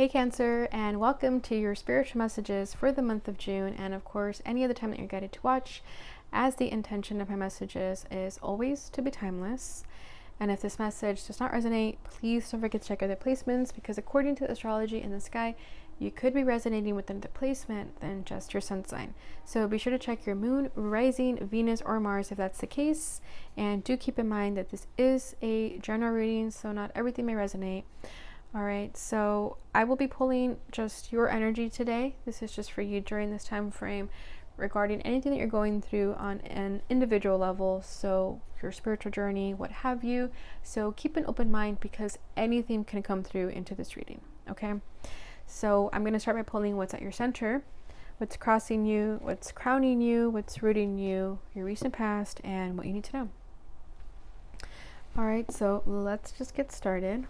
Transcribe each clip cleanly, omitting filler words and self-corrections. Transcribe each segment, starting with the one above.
Hey Cancer, and welcome to your spiritual messages for the month of June, and of course any other time that you're guided to watch, as the intention of my messages is always to be timeless. And if this message does not resonate, please don't forget to check other placements, because according to astrology in the sky, you could be resonating with another placement than just your sun sign. So be sure to check your moon, rising, Venus, or Mars if that's the case. And do keep in mind that this is a general reading, so not everything may resonate. All right, so I will be pulling just your energy today. This is just for you during this time frame regarding anything that you're going through on an individual level. So your spiritual journey, what have you. So keep an open mind, because anything can come through into this reading, okay? So I'm going to start by pulling what's at your center, what's crossing you, what's crowning you, what's rooting you, your recent past, and what you need to know. All right, so let's just get started.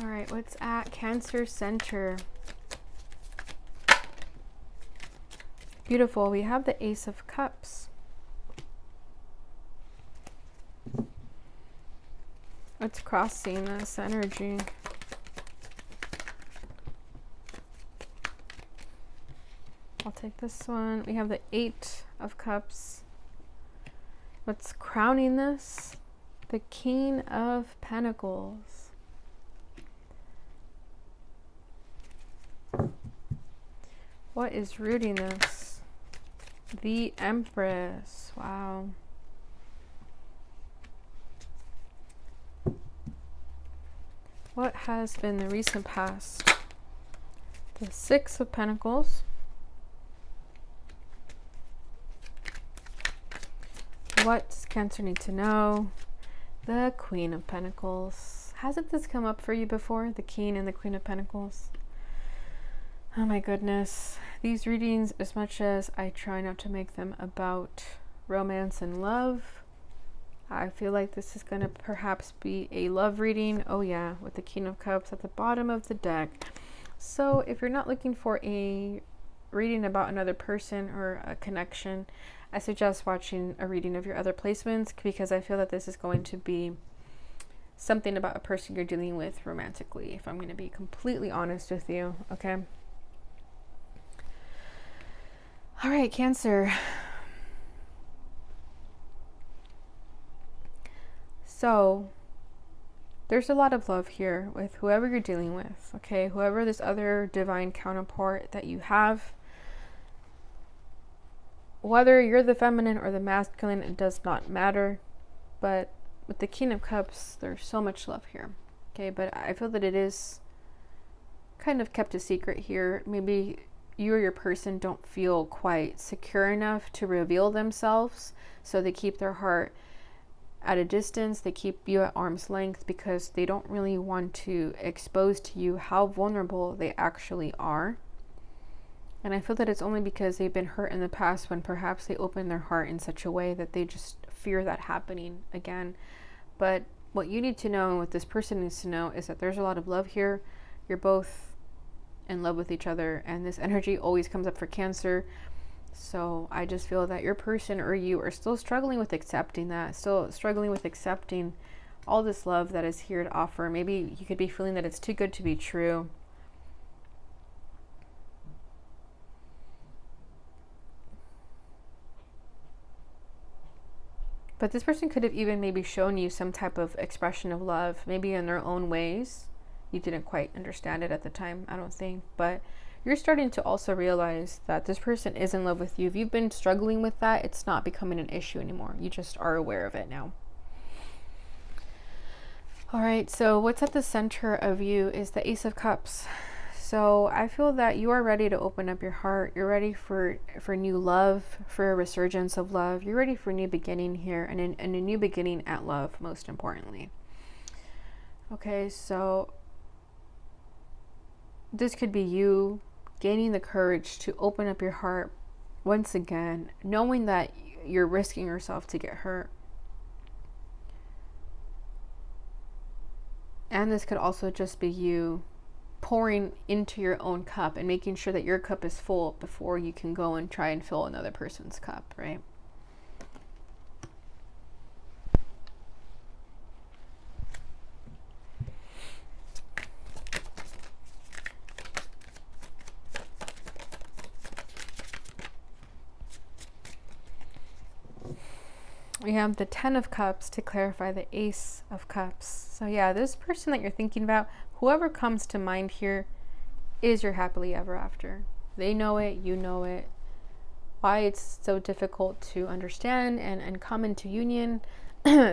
All right, what's at Cancer Center? Beautiful. We have the Ace of Cups. What's crossing this energy? I'll take this one. We have the Eight of Cups. What's crowning this? The King of Pentacles. What is rooting this? The Empress. Wow. What has been the recent past? The Six of Pentacles. What does Cancer need to know? The Queen of Pentacles. Hasn't this come up for you before? The King and the Queen of Pentacles. Oh my goodness. These readings, as much as I try not to make them about romance and love, I feel like this is going to perhaps be a love reading. Oh yeah, with the King of Cups at the bottom of the deck. So if you're not looking for a reading about another person or a connection, I suggest watching a reading of your other placements, because I feel that this is going to be something about a person you're dealing with romantically, if I'm going to be completely honest with you, okay? All right, Cancer. So there's a lot of love here with whoever you're dealing with, okay? Whoever this other divine counterpart that you have, whether you're the feminine or the masculine, it does not matter. But with the King of Cups, there's so much love here, okay? But I feel that it is kind of kept a secret here. Maybe you or your person don't feel quite secure enough to reveal themselves, so they keep their heart at a distance. They keep you at arm's length because they don't really want to expose to you how vulnerable they actually are. And I feel that it's only because they've been hurt in the past, when perhaps they open their heart in such a way that they just fear that happening again. But what you need to know, and what this person needs to know, is that there's a lot of love here. You're both in love with each other, and this energy always comes up for Cancer. So I just feel that your person or you are still struggling with accepting that, still struggling with accepting all this love that is here to offer. Maybe you could be feeling that it's too good to be true. But this person could have even maybe shown you some type of expression of love, maybe in their own ways. You didn't quite understand it at the time, I don't think. But you're starting to also realize that this person is in love with you. If you've been struggling with that, it's not becoming an issue anymore. You just are aware of it now. All right, so what's at the center of you is the Ace of Cups. So I feel that you are ready to open up your heart. You're ready for new love, for a resurgence of love. You're ready for a new beginning here, and a new beginning at love, most importantly. Okay, so this could be you gaining the courage to open up your heart once again, knowing that you're risking yourself to get hurt. And this could also just be you pouring into your own cup and making sure that your cup is full before you can go and try and fill another person's cup, right? We have the 10 of Cups to clarify the Ace of Cups. So yeah, this person that you're thinking about, whoever comes to mind here, is your happily ever after. They know it, you know it. Why it's so difficult to understand and come into union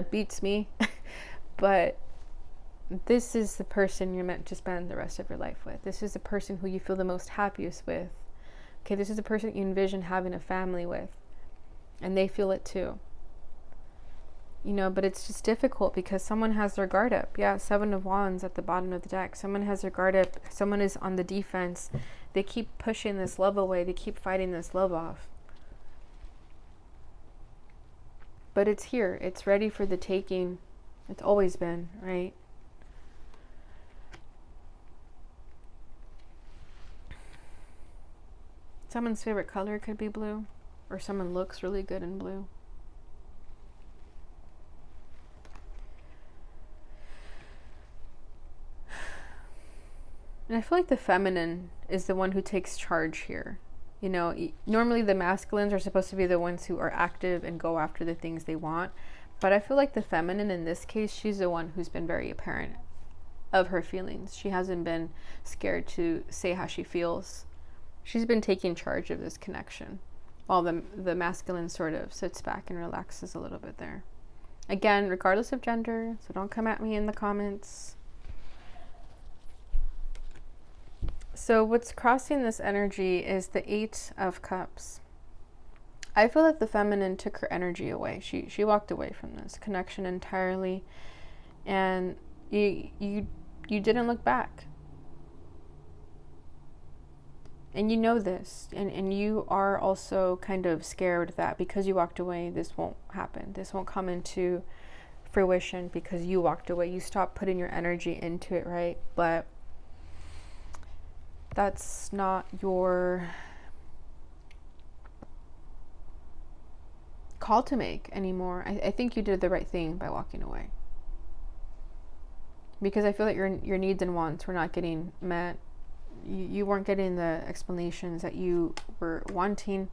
beats me. But this is the person you're meant to spend the rest of your life with. This is the person who you feel the most happiest with. Okay, this is the person you envision having a family with. And they feel it too. You know, but it's just difficult because someone has their guard up. Yeah, 7 of Wands at the bottom of the deck. Someone has their guard up. Someone is on the defense. They keep pushing this love away. They keep fighting this love off. But it's here. It's ready for the taking. It's always been, right? Someone's favorite color could be blue. Or someone looks really good in blue. And I feel like the feminine is the one who takes charge here. You know, normally the masculines are supposed to be the ones who are active and go after the things they want. But I feel like the feminine in this case, she's the one who's been very apparent of her feelings. She hasn't been scared to say how she feels. She's been taking charge of this connection, while the masculine sort of sits back and relaxes a little bit there. Again, regardless of gender, so don't come at me in the comments. So what's crossing this energy is the 8 of Cups. I feel like the feminine took her energy away. She walked away from this connection entirely, and you didn't look back. And you know this, and you are also kind of scared that because you walked away, this won't happen. This won't come into fruition because you walked away. You stopped putting your energy into it, right? But that's not your call to make anymore. I think you did the right thing by walking away. Because I feel that your needs and wants were not getting met. You weren't getting the explanations that you were wanting.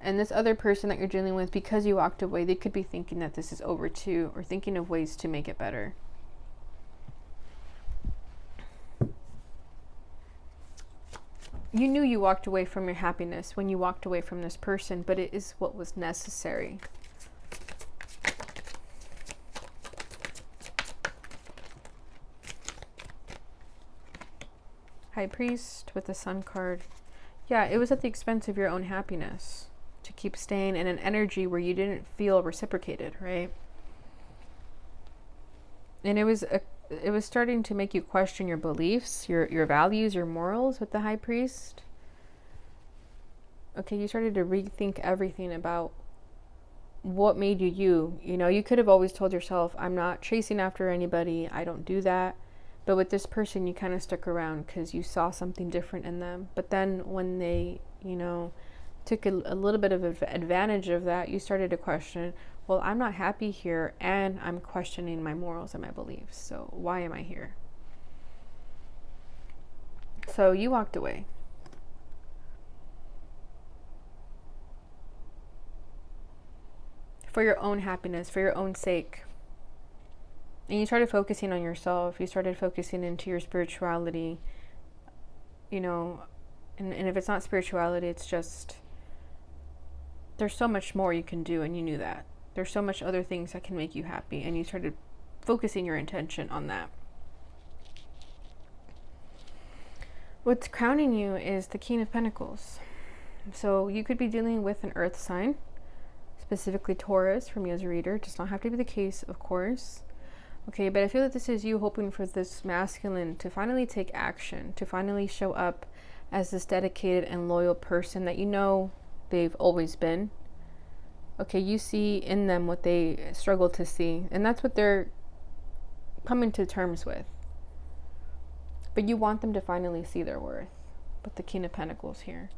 And this other person that you're dealing with, because you walked away, they could be thinking that this is over too, or thinking of ways to make it better. You knew you walked away from your happiness when you walked away from this person, but it is what was necessary. High Priest with the Sun card. Yeah, it was at the expense of your own happiness to keep staying in an energy where you didn't feel reciprocated, right? And it was starting to make you question your beliefs, your values, your morals with the High Priest. Okay, you started to rethink everything about what made you you. You know, you could have always told yourself, I'm not chasing after anybody, I don't do that. But with this person, you kind of stuck around because you saw something different in them. But then when they, you know, took a little bit of advantage of that, you started to question, well, I'm not happy here, and I'm questioning my morals and my beliefs. So why am I here? So you walked away. For your own happiness, for your own sake. And you started focusing on yourself. You started focusing into your spirituality. You know, and if it's not spirituality, it's just, there's so much more you can do, and you knew that. There's so much other things that can make you happy, and you started focusing your intention on that. What's crowning you is the King of Pentacles. So you could be dealing with an earth sign, specifically Taurus, for me as a reader. It does not have to be the case, of course. Okay, but I feel that this is you hoping for this masculine to finally take action, to finally show up as this dedicated and loyal person that you know they've always been. Okay, you see in them what they struggle to see, and that's what they're coming to terms with. But you want them to finally see their worth with the King of Pentacles here.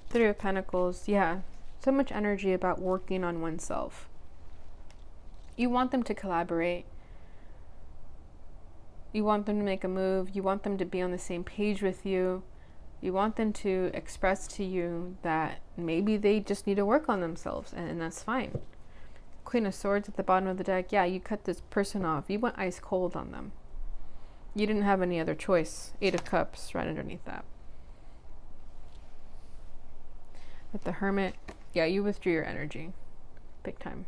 Three of Pentacles, yeah. So much energy about working on oneself. You want them to collaborate. You want them to make a move. You want them to be on the same page with you. You want them to express to you that maybe they just need to work on themselves, and that's fine. Queen of Swords at the bottom of the deck. Yeah, you cut this person off. You went ice cold on them. You didn't have any other choice. Eight of Cups right underneath that. With the Hermit, yeah, you withdrew your energy. Big time.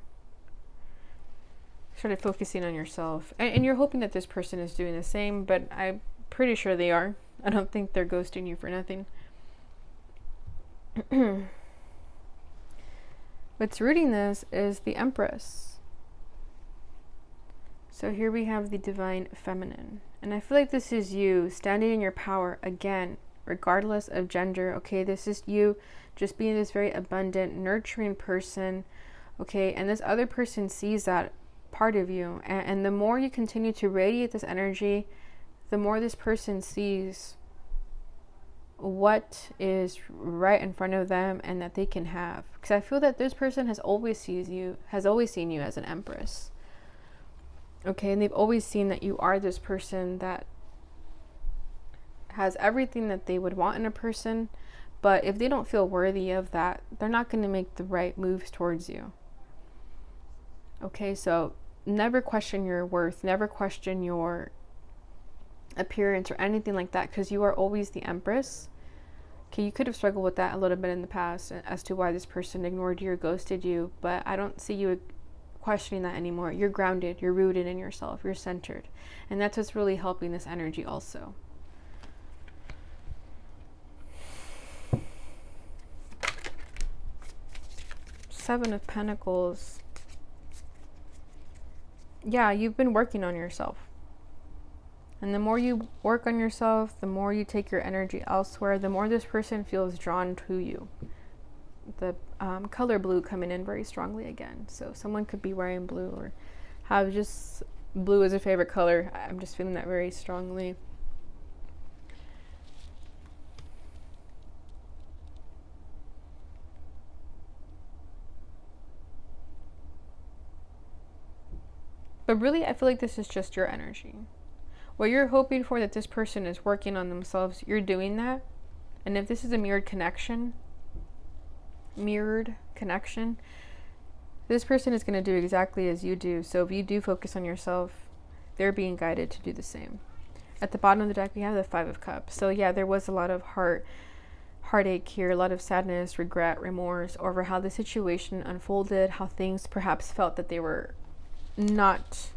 Started focusing on yourself. And you're hoping that this person is doing the same, but I'm pretty sure they are. I don't think they're ghosting you for nothing. What's rooting this is the Empress. So here we have the Divine Feminine. And I feel like this is you standing in your power again, regardless of gender. Okay, this is you just being this very abundant, nurturing person. Okay, and this other person sees that part of you. And the more you continue to radiate this energy, the more this person sees what is right in front of them and that they can have. Because I feel that this person has always seen you as an Empress. Okay, and they've always seen that you are this person that has everything that they would want in a person, but if they don't feel worthy of that, they're not going to make the right moves towards you. Okay, so never question your worth, never question your appearance or anything like that, because you are always the Empress. Okay, you could have struggled with that a little bit in the past as to why this person ignored you or ghosted you, but I don't see you questioning that anymore. You're grounded, you're rooted in yourself, you're centered, and that's what's really helping this energy also. Seven of Pentacles. Yeah, you've been working on yourself. And the more you work on yourself, the more you take your energy elsewhere, the more this person feels drawn to you. The color blue coming in very strongly again. So someone could be wearing blue or have just blue as a favorite color. I'm just feeling that very strongly. But really, I feel like this is just your energy. What you're hoping for, that this person is working on themselves, you're doing that. And if this is a mirrored connection, this person is going to do exactly as you do. So if you do focus on yourself, they're being guided to do the same. At the bottom of the deck, we have the Five of Cups. So yeah, there was a lot of heartache here, a lot of sadness, regret, remorse over how the situation unfolded, how things perhaps felt that they were not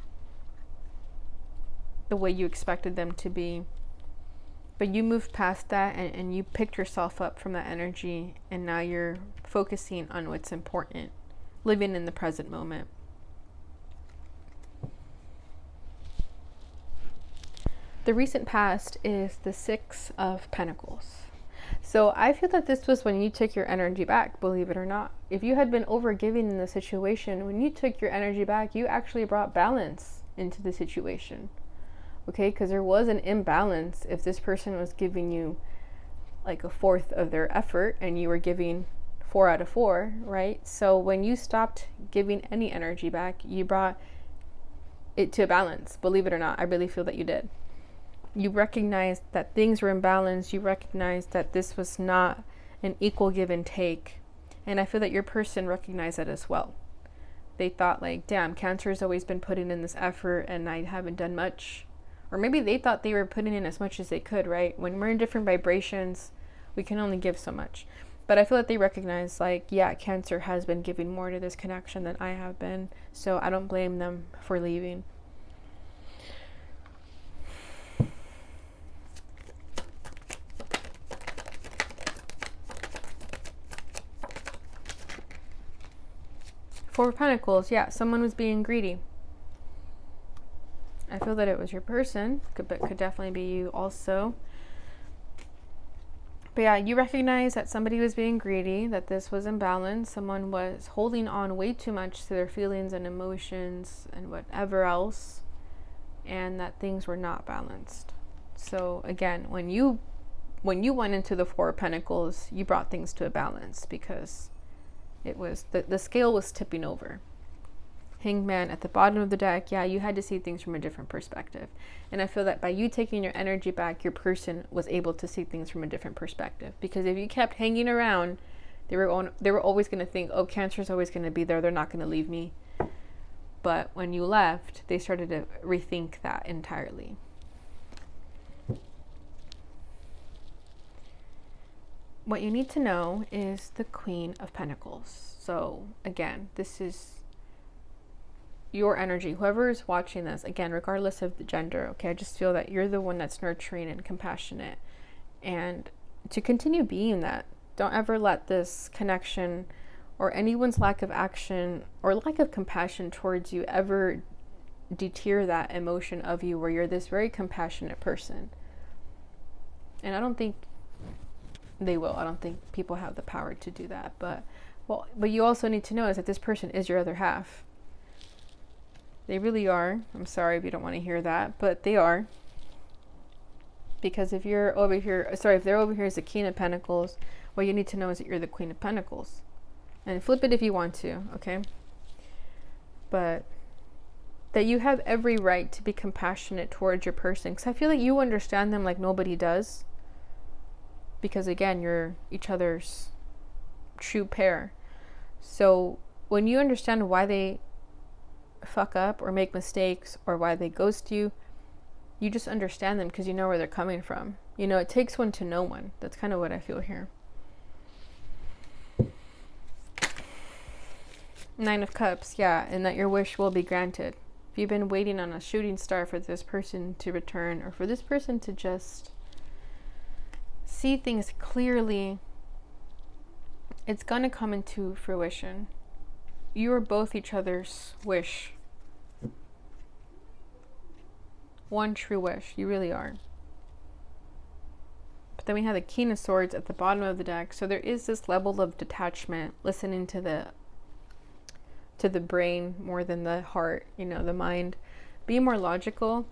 the way you expected them to be. But you moved past that and you picked yourself up from that energy, and now you're focusing on what's important, living in the present moment. The recent past is the Six of Pentacles. So I feel that this was when you took your energy back, believe it or not. If you had been overgiving in the situation, when you took your energy back, you actually brought balance into the situation. Okay, because there was an imbalance if this person was giving you like a fourth of their effort and you were giving 4 out of 4, right? So when you stopped giving any energy back, you brought it to a balance. Believe it or not, I really feel that you did. You recognized that things were imbalanced. You recognized that this was not an equal give and take. And I feel that your person recognized that as well. They thought like, damn, Cancer's always been putting in this effort and I haven't done much. Or maybe they thought they were putting in as much as they could, right? When we're in different vibrations, we can only give so much. But I feel that they recognize like, yeah, Cancer has been giving more to this connection than I have been. So I don't blame them for leaving. Four of Pentacles, yeah, someone was being greedy. I feel that it was your person, but could definitely be you also. But yeah, you recognize that somebody was being greedy, that this was imbalanced. Someone was holding on way too much to their feelings and emotions and whatever else, and that things were not balanced. So again, when you went into the Four of Pentacles, you brought things to a balance because it was the scale was tipping over. Hangman at the bottom of the deck, yeah, you had to see things from a different perspective. And I feel that by you taking your energy back, your person was able to see things from a different perspective. Because if you kept hanging around, they were always going to think, oh, Cancer's always going to be there. They're not going to leave me. But when you left, they started to rethink that entirely. What you need to know is the Queen of Pentacles. So again, this is your energy. Whoever is watching this, again, regardless of the gender, okay, I just feel that you're the one that's nurturing and compassionate. And to continue being that, don't ever let this connection or anyone's lack of action or lack of compassion towards you ever deter that emotion of you where you're this very compassionate person. And I don't think they will. I don't think people have the power to do that. But you also need to know is that this person is your other half. They really are. I'm sorry if you don't want to hear that, but they are. Because if you're over here, if they're over here as the King of Pentacles, what you need to know is that you're the Queen of Pentacles. And flip it if you want to, okay? But that you have every right to be compassionate towards your person. Because I feel like you understand them like nobody does. Because again, you're each other's true pair. So when you understand why they fuck up or make mistakes or why they ghost you, you just understand them because you know where they're coming from. You know, it takes one to know one. That's kind of what I feel here. Nine of Cups, yeah, and that your wish will be granted. If you've been waiting on a shooting star for this person to return or for this person to just see things clearly, it's going to come into fruition. You are both each other's wish. One true wish. You really are. But then we have the King of Swords at the bottom of the deck. So there is this level of detachment, listening to the brain more than the heart, you know, the mind. Be more logical.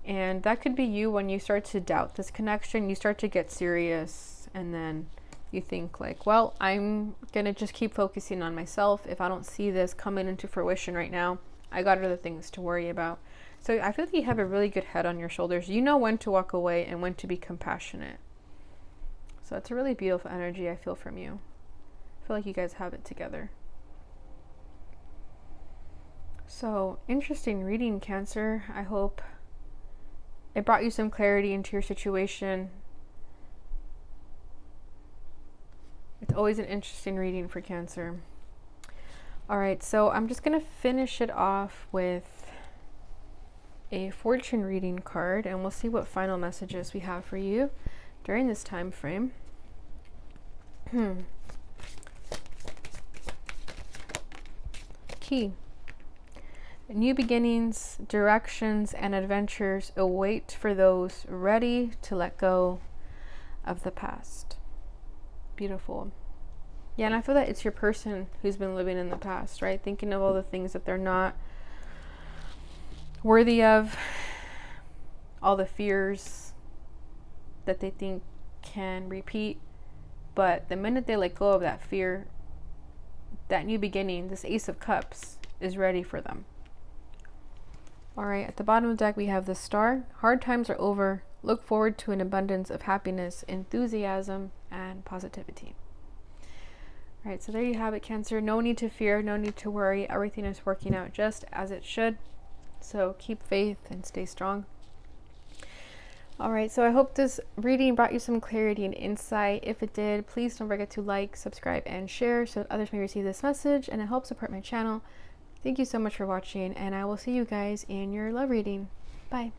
And that could be you when you start to doubt this connection. You start to get serious and then you think like, well, I'm gonna just keep focusing on myself. If I don't see this coming into fruition right now, I got other things to worry about. So I feel like you have a really good head on your shoulders. You know when to walk away and when to be compassionate. So it's a really beautiful energy I feel from you. I feel like you guys have it together. So interesting reading, Cancer. I hope it brought you some clarity into your situation. It's always an interesting reading for Cancer. All right, so I'm just going to finish it off with a fortune reading card, and we'll see what final messages we have for you during this time frame. Key. New beginnings, directions, and adventures await for those ready to let go of the past. Beautiful. Yeah, and I feel that it's your person who's been living in the past, right? Thinking of all the things that they're not worthy of, all the fears that they think can repeat. But the minute they let go of that fear, that new beginning, this Ace of Cups, is ready for them. All right, at the bottom of the deck, we have the Star. Hard times are over. Look forward to an abundance of happiness, enthusiasm, and positivity. All right, so there you have it, Cancer. No need to fear, no need to worry. Everything is working out just as it should. So keep faith and stay strong. All right, so I hope this reading brought you some clarity and insight. If it did, please don't forget to like, subscribe, and share so that others may receive this message, and it helps support my channel. Thank you so much for watching, and I will see you guys in your love reading. Bye.